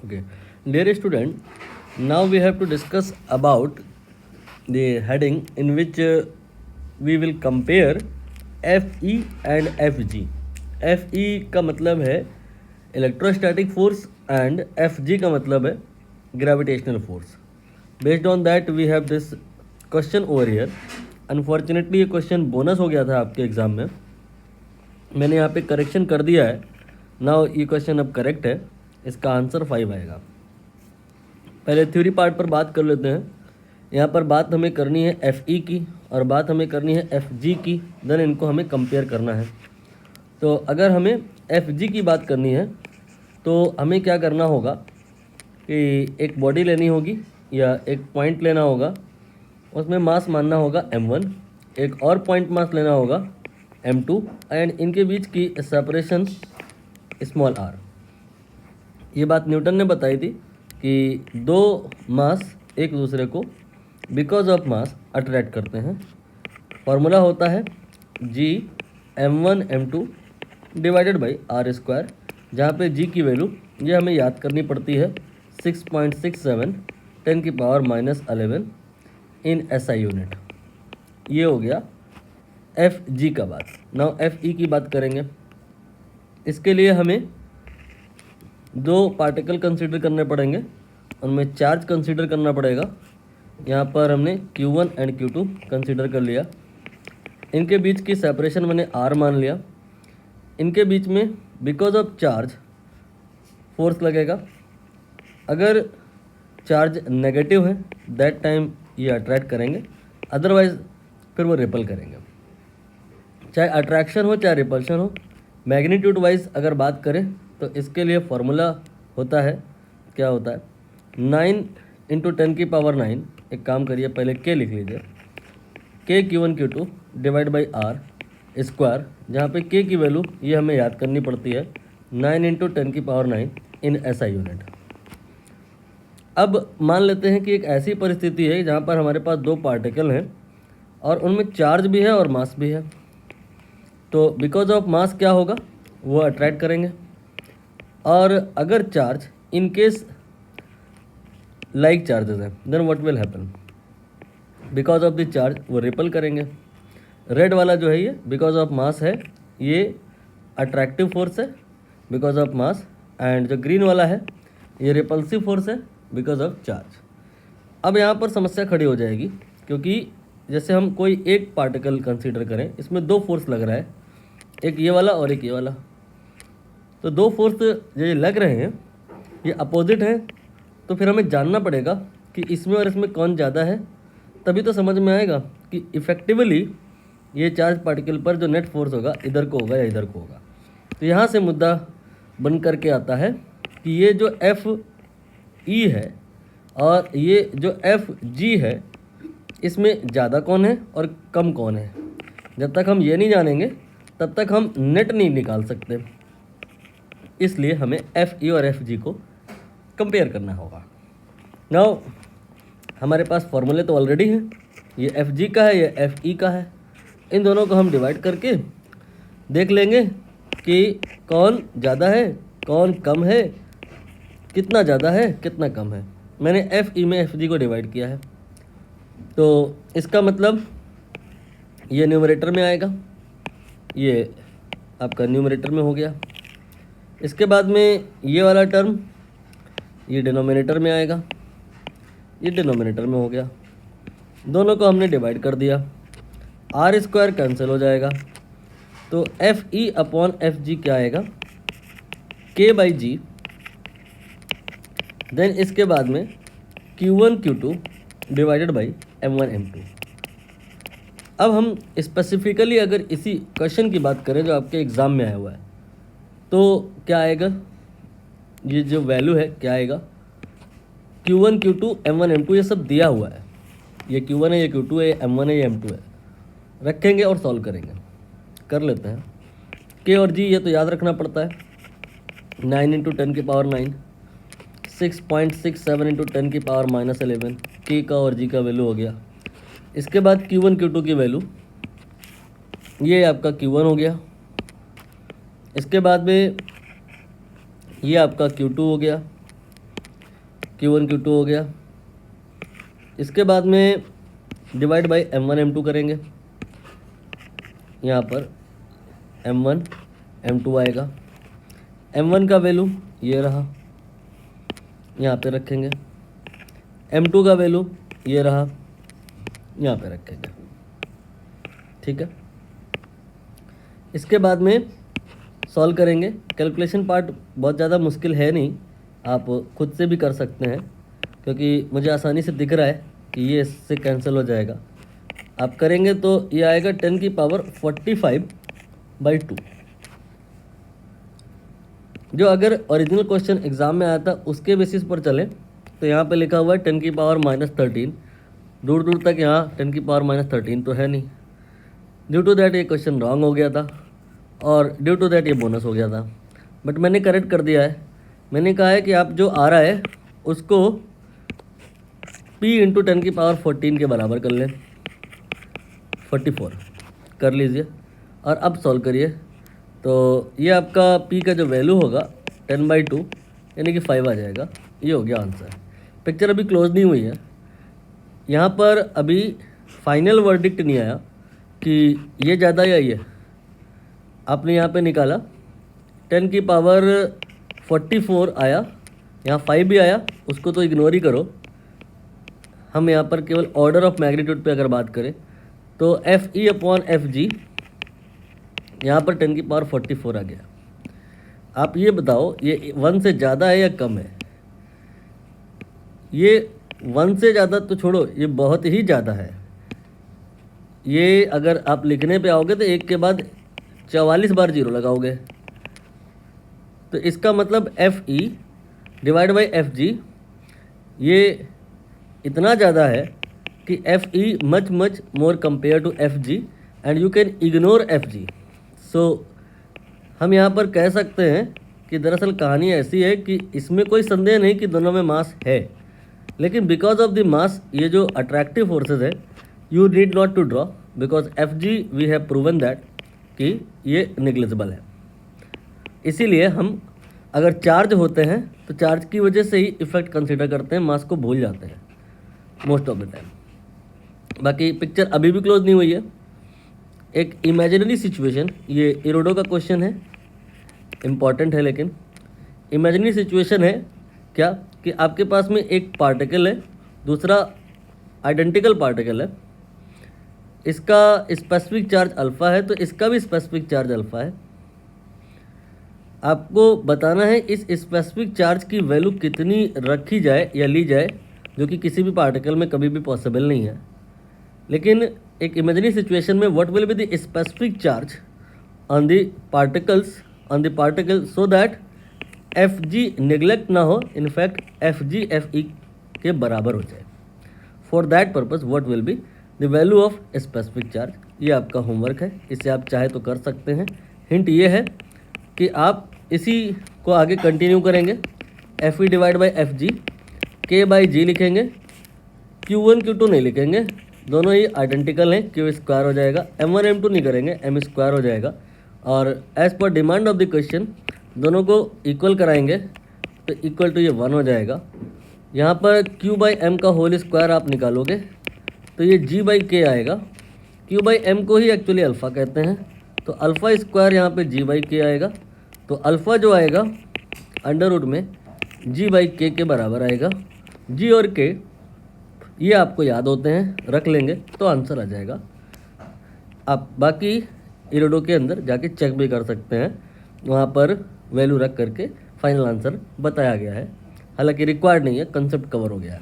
Okay. Dear student, now we have to discuss about the heading in which we will compare FE and FG. FE का मतलब है electrostatic force and FG का मतलब है gravitational force. Based on that we have this question over here. Unfortunately ये question bonus हो गया था आपके एग्ज़ाम में. मैंने यहाँ पे करेक्शन कर दिया है. नाउ ये क्वेश्चन अब करेक्ट है. इसका आंसर 5 आएगा. पहले थ्योरी पार्ट पर बात कर लेते हैं. यहाँ पर बात हमें करनी है FE की और बात हमें करनी है FG की. देन इनको हमें कंपेयर करना है. तो अगर हमें FG की बात करनी है तो हमें क्या करना होगा कि एक बॉडी लेनी होगी या एक पॉइंट लेना होगा. उसमें मास मानना होगा m1. एक और पॉइंट मास लेना होगा m2 एंड इनके बीच की सेपरेशन स्मॉल r. ये बात न्यूटन ने बताई थी कि दो मास एक दूसरे को बिकॉज ऑफ मास अट्रैक्ट करते हैं. फॉर्मूला होता है g m1 m2 divided by r square, जहाँ पे g की वैल्यू ये हमें याद करनी पड़ती है 6.67 10 की पावर -11 इन SI यूनिट. ये हो गया FG का बात. नाउ FE की बात करेंगे. इसके लिए हमें दो पार्टिकल कंसीडर करने पड़ेंगे, उनमें चार्ज कंसीडर करना पड़ेगा. यहाँ पर हमने Q1 एंड Q2 कंसीडर कर लिया. इनके बीच की सेपरेशन मैंने R मान लिया. इनके बीच में बिकॉज ऑफ चार्ज फोर्स लगेगा. अगर चार्ज नेगेटिव है दैट टाइम ये अट्रैक्ट करेंगे, अदरवाइज फिर वो रिपल करेंगे. चाहे अट्रैक्शन हो चाहे रिपल्शन हो. मैग्नीट्यूड वाइज अगर बात करें तो इसके लिए फॉर्मूला होता है, क्या होता है 9 × 10 की पावर 9. एक काम करिए, पहले K लिख लीजिए. K Q1 Q2 divide by R square, जहाँ पे K की वैल्यू ये हमें याद करनी पड़ती है 9 × 10 की पावर 9 इन SI यूनिट. अब मान लेते हैं कि एक ऐसी परिस्थिति है जहाँ पर हमारे पास दो पार्टिकल हैं और उनमें चार्ज भी है और मास भी है. तो बिकॉज ऑफ मास क्या होगा, वो अट्रैक्ट करेंगे. और अगर charge in case like charges हैं then what will happen, because of the charge वो रिपल करेंगे. रेड वाला जो है ये बिकॉज ऑफ मास है, ये अट्रैक्टिव फोर्स है बिकॉज ऑफ मास. एंड जो ग्रीन वाला है ये रिपल्सिव फोर्स है बिकॉज ऑफ चार्ज. अब यहाँ पर समस्या खड़ी हो जाएगी, क्योंकि जैसे हम कोई एक पार्टिकल कंसीडर करें, इसमें दो फोर्स लग रहा है, एक ये वाला और एक ये वाला. तो दो फोर्स जो ये लग रहे हैं ये अपोजिट हैं. तो फिर हमें जानना पड़ेगा कि इसमें और इसमें कौन ज़्यादा है, तभी तो समझ में आएगा कि इफ़ेक्टिवली ये चार्ज पार्टिकल पर जो नेट फोर्स होगा इधर को होगा या इधर को होगा. तो यहाँ से मुद्दा बन करके आता है कि ये जो FE है और ये जो FG है, इसमें ज़्यादा कौन है और कम कौन है. जब तक हम ये नहीं जानेंगे तब तक हम नेट नहीं निकाल सकते. इसलिए हमें FE और FG को कंपेयर करना होगा. नाउ हमारे पास फॉर्मूले तो ऑलरेडी हैं. ये FG का है, ये FE का है. इन दोनों को हम डिवाइड करके देख लेंगे कि कौन ज़्यादा है कौन कम है, कितना ज़्यादा है कितना कम है. मैंने FE में FG को डिवाइड किया है. तो इसका मतलब ये न्यूमरेटर में आएगा, ये आपका न्यूमरेटर में हो गया. इसके बाद में ये वाला टर्म ये डिनोमिनेटर में आएगा, ये डिनोमिनेटर में हो गया. दोनों को हमने डिवाइड कर दिया, R स्क्वायर कैंसिल हो जाएगा. तो FE अपॉन FG क्या आएगा, K/G. देन इसके बाद में Q1 Q2 divided by M1 M2. अब हम स्पेसिफिकली अगर इसी क्वेश्चन की बात करें जो आपके एग्ज़ाम में आया हुआ है, तो क्या आएगा, ये जो वैल्यू है क्या आएगा, Q1 Q2 M1 M2 ये सब दिया हुआ है. ये Q1 है, ये Q2 है, ये M1 है, ये M2 है. रखेंगे और सॉल्व करेंगे. कर लेते हैं. K और G ये तो याद रखना पड़ता है. 9 × 10 की पावर 9 6.67 × 10 की पावर -11 K का और G का वैल्यू हो गया. इसके बाद Q1 Q2 की वैल्यू ये आपका Q1 हो गया. इसके बाद में ये आपका Q2 हो गया. Q1 Q2 हो गया। इसके बाद में डिवाइड बाई M1 M2 करेंगे। यहाँ पर M1 M2 आएगा। M1 का वैल्यू ये रहा, यहाँ पे रखेंगे। M2 का वैल्यू ये रहा, यहाँ पे रखेंगे। ठीक है। इसके बाद में सॉल्व करेंगे। कैलकुलेशन पार्ट बहुत ज़्यादा मुश्किल है नहीं, आप खुद से भी कर सकते हैं, क्योंकि मुझे आसानी से दिख रहा है कि ये इससे कैंसिल हो जाएगा। आप करेंगे तो ये आएगा 10 की पावर 45/2। जो अगर ओरिजिनल क्वेश्चन एग्ज़ाम में आया था उसके बेसिस पर चले तो यहाँ पे लिखा हुआ है 10 की पावर -13। दूर दूर तक यहाँ 10 की पावर -13 तो है नहीं। ड्यू टू दैट ये क्वेश्चन रॉन्ग हो गया था और ड्यू टू दैट ये बोनस हो गया था। बट मैंने करेक्ट कर दिया है। मैंने कहा है कि आप जो आ रहा है उसको p × 10 की पावर 14 के बराबर कर लें, 44 कर लीजिए और अब सॉल्व करिए। तो ये आपका p का जो वैल्यू होगा 10/2 यानी कि 5 आ जाएगा। ये हो गया आंसर। पिक्चर अभी क्लोज नहीं हुई है, यहाँ पर अभी फाइनल वर्डिक्ट नहीं आया कि ये ज़्यादा या ये। आपने यहाँ पे निकाला 10 की पावर 44 आया, यहाँ 5 भी आया, उसको तो इग्नोर ही करो। हम यहाँ पर केवल ऑर्डर ऑफ मैग्नीट्यूड पे अगर बात करें तो FE/FG यहाँ पर 10 की पावर 44 आ गया। आप ये बताओ ये 1 से ज़्यादा है या कम है? ये 1 से ज़्यादा तो छोड़ो, ये बहुत ही ज़्यादा है। ये अगर आप लिखने पे आओगे तो एक के बाद 44 बार जीरो लगाओगे, तो इसका मतलब FE/FG ये इतना ज़्यादा है कि FE much more compare to FG and you can ignore FG। So हम यहाँ पर कह सकते हैं कि दरअसल कहानी ऐसी है कि इसमें कोई संदेह नहीं कि दोनों में मास है, लेकिन बिकॉज ऑफ द मास ये जो अट्रैक्टिव फोर्सेस है you need not to draw, because FG we have proven that कि ये निग्लिजिबल है। इसीलिए हम अगर चार्ज होते हैं तो चार्ज की वजह से ही इफेक्ट कंसिडर करते हैं, मास को भूल जाते हैं मोस्ट ऑफ द टाइम। बाकी पिक्चर अभी भी क्लोज नहीं हुई है। एक इमेजिनरी सिचुएशन, ये इरोडो का क्वेश्चन है, इम्पॉर्टेंट है, लेकिन इमेजिनरी सिचुएशन है क्या कि आपके पास में एक पार्टिकल है, दूसरा आइडेंटिकल पार्टिकल है। इसका स्पेसिफिक चार्ज अल्फ़ा है तो इसका भी स्पेसिफिक चार्ज अल्फ़ा है। आपको बताना है इस स्पेसिफिक चार्ज की वैल्यू कितनी रखी जाए या ली जाए, जो कि किसी भी पार्टिकल में कभी भी पॉसिबल नहीं है। लेकिन एक इमेजिनरी सिचुएशन में what will be the specific charge on the particle so that FG neglect ना हो, इनफैक्ट FG FE के बराबर हो जाए। For that purpose what will be the value of specific charge. ये आपका होमवर्क है, इसे आप चाहे तो कर सकते हैं। हिंट ये है कि आप इसी को आगे कंटिन्यू करेंगे। FE/FG K/G लिखेंगे, Q1 Q2 नहीं लिखेंगे, दोनों ही आइडेंटिकल हैं, Q² हो जाएगा। M1 M2 नहीं करेंगे, M² हो जाएगा। और as per demand of the question दोनों को इक्वल कराएंगे तो इक्वल टू ये 1 हो जाएगा। यहाँ पर Q/M का होल स्क्वायर आप निकालोगे तो ये G/K आएगा। Q/M को ही एक्चुअली अल्फ़ा कहते हैं, तो अल्फ़ा स्क्वायर यहाँ पे G/K आएगा। तो अल्फ़ा जो आएगा अंडर में G/K के बराबर आएगा। G और K ये आपको याद होते हैं, रख लेंगे तो आंसर आ जाएगा। आप बाकी इरोडो के अंदर जाके चेक भी कर सकते हैं, वहाँ पर वैल्यू रख करके फाइनल आंसर बताया गया है। हालांकि रिक्वायर्ड नहीं है, कंसेप्ट कवर हो गया है।